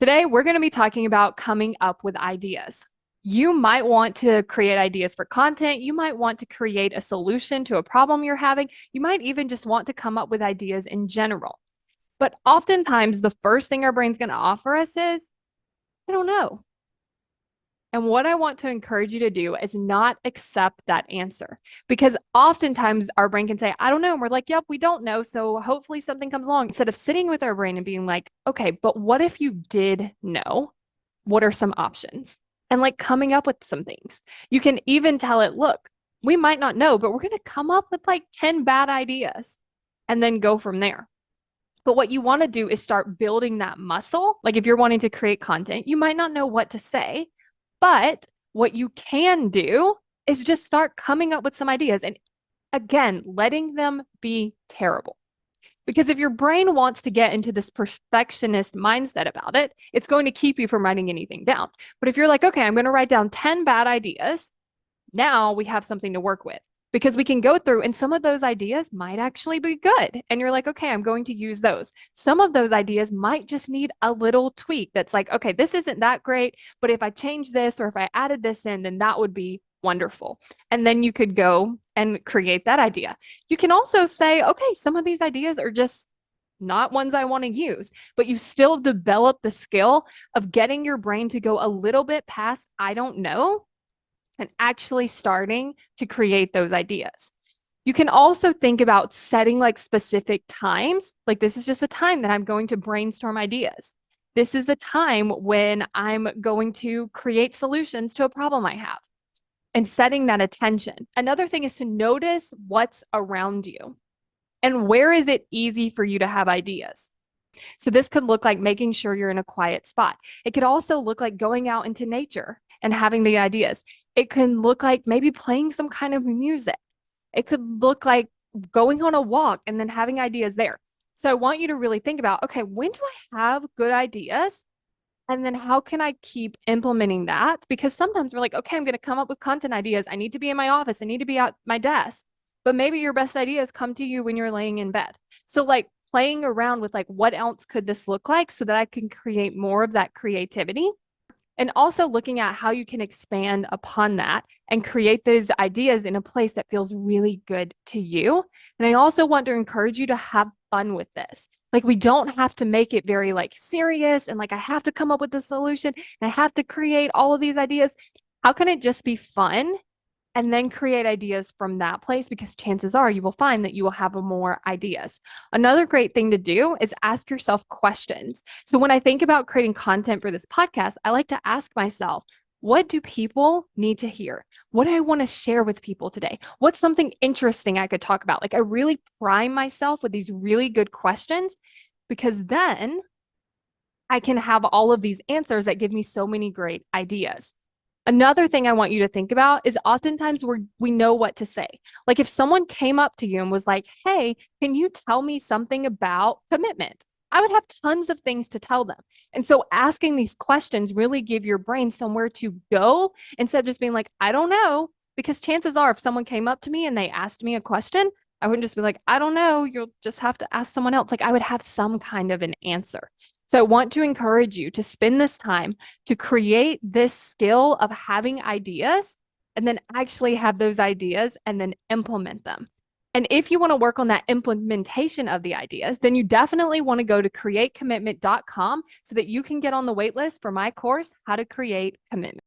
Today, we're going to be talking about coming up with ideas. You might want to create ideas for content. You might want to create a solution to a problem you're having. You might even just want to come up with ideas in general. But oftentimes, the first thing our brain's going to offer us is, I don't know. And what I want to encourage you to do is not accept that answer because oftentimes our brain can say, I don't know. And we're like, yep, we don't know. So hopefully something comes along instead of sitting with our brain and being like, okay, but what if you did know? What are some options? And like coming up with some things. You can even tell it, look, we might not know, but we're going to come up with like 10 bad ideas and then go from there. But what you want to do is start building that muscle. Like if you're wanting to create content, you might not know what to say, but what you can do is just start coming up with some ideas and again, letting them be terrible. Because if your brain wants to get into this perfectionist mindset about it, it's going to keep you from writing anything down. But if you're like, okay, I'm going to write down 10 bad ideas, now we have something to work with because we can go through and some of those ideas might actually be good. And you're like, okay, I'm going to use those. Some of those ideas might just need a little tweak that's like, okay, this isn't that great, but if I change this or if I added this in, then that would be wonderful. And then you could go and create that idea. You can also say, okay, some of these ideas are just not ones I want to use, but you still develop the skill of getting your brain to go a little bit past, I don't know, and actually starting to create those ideas. You can also think about setting like specific times. Like, this is just a time that I'm going to brainstorm ideas. This is the time when I'm going to create solutions to a problem I have and setting that attention. Another thing is to notice what's around you and where is it easy for you to have ideas. So this could look like making sure you're in a quiet spot. It could also look like going out into nature and having the ideas. It can look like maybe playing some kind of music. It could look like going on a walk and then having ideas there. So I want you to really think about, okay, when do I have good ideas? And then how can I keep implementing that? Because sometimes we're like, okay, I'm going to come up with content ideas. I need to be in my office. I need to be at my desk. But maybe your best ideas come to you when you're laying in bed. So like playing around with like, what else could this look like so that I can create more of that creativity? And also looking at how you can expand upon that and create those ideas in a place that feels really good to you. And I also want to encourage you to have fun with this. Like, we don't have to make it very like serious and like I have to come up with a solution and I have to create all of these ideas. How can it just be fun and then create ideas from that place? Because chances are you will find that you will have more ideas. Another great thing to do is ask yourself questions. So when I think about creating content for this podcast, I like to ask myself, what do people need to hear? What do I want to share with people today? What's something interesting I could talk about? Like, I really prime myself with these really good questions because then I can have all of these answers that give me so many great ideas. Another thing I want you to think about is oftentimes we know what to say. Like if someone came up to you and was like, hey, can you tell me something about commitment? I would have tons of things to tell them. And so asking these questions really give your brain somewhere to go instead of just being like, I don't know. Because chances are, if someone came up to me and they asked me a question, I wouldn't just be like, I don't know. You'll just have to ask someone else. Like I would have some kind of an answer. So I want to encourage you to spend this time to create this skill of having ideas and then actually have those ideas and then implement them. And if you want to work on that implementation of the ideas, then you definitely want to go to createcommitment.com so that you can get on the wait list for my course, How to Create Commitment.